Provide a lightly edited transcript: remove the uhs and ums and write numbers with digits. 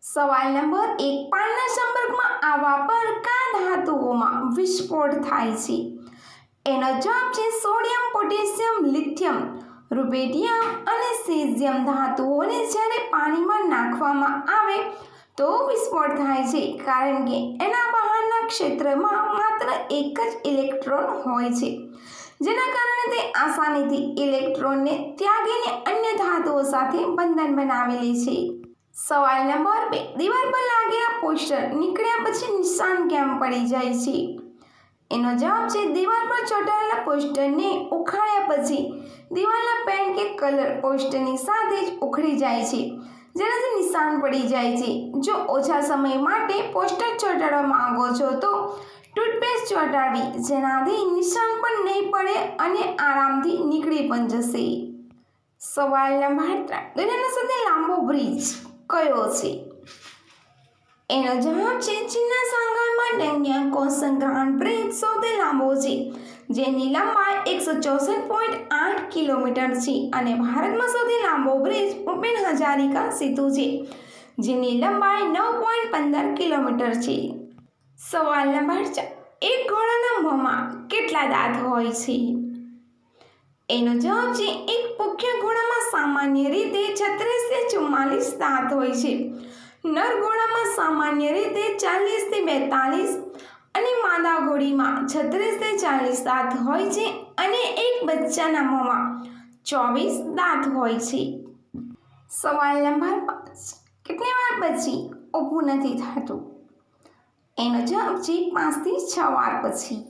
સવાલ નંબર 1, પાણીના સંપર્કમાં આવવા પર કયા ધાતુઓમાં વિસ્ફોટ થાય છે? એનો જવાબ છે સોડિયમ, પોટેશિયમ, લિથિયમ, રૂબેડિયમ અને સીઝિયમ ધાતુઓને જ્યારે પાણીમાં નાખવામાં આવે તો વિસ્ફોટ થાય છે, કારણ કે એના બહારના ક્ષેત્રમાં માત્ર એક જ ઇલેક્ટ્રોન હોય છે, જેના કારણે તે આસાનીથી ઇલેક્ટ્રોનને ત્યાગીને અન્ય ધાતુઓ સાથે બંધન બનાવી લે છે. સવાલ નંબર 2, દિવાલ પર લાગેલા પોસ્ટર નીકળ્યા પછી નિશાન કેમ પડી જાય છે? એનો જવાબ છે દિવાલ પર ચોંટાડેલા પોસ્ટરને ઉખાડ્યા પછી દિવાલના પેન્ટ કે કલર પોસ્ટરની સાથે જ ઉખડી જાય છે, જેનાથી નિશાન પડી જાય છે. જો ઓછા સમય માટે પોસ્ટર ચોંટાડવા માંગો છો તો ટૂથપેસ્ટ ચોંટાડવી, જેનાથી નિશાન પણ નહીં પડે અને આરામથી નીકળી પણ જશે. સવાલ નંબર 3, દુનિયાનો સૌથી લાંબો બ્રિજ કયો છે? એનો જવાબ છે ચીનના શાંઘાઈમાં ડંગિયાન કોન્સન ગ્રાન્ડ બ્રિજ સૌથી લાંબો છે, જેની લંબાઈ 164.8 કિલોમીટર છે, અને ભારતમાં સૌથી લાંબો બ્રિજ ભૂપેન હજારિકા સેતુ છે, જેની લંબાઈ 9.15 કિલોમીટર છે. સવાલ નંબર 4, એક ઘોડાના મોંમાં કેટલા દાંત હોય છે? એનો જવાબ છે એક પુખ્ત ઘોડામાં સામાન્ય રીતે 36 થી 44 દાંત હોય છે. નર ઘોડામાં સામાન્ય રીતે 40 થી 42 અને માદા ઘોડીમાં 36 થી 40 દાંત હોય છે, અને એક બચ્ચાના મોંમાં 24 દાંત હોય છે. સવાલ નંબર 5, કેટલી વાર પછી ઊભું નથી થતું? એનો જવાબ છે 5 થી 6 વાર પછી.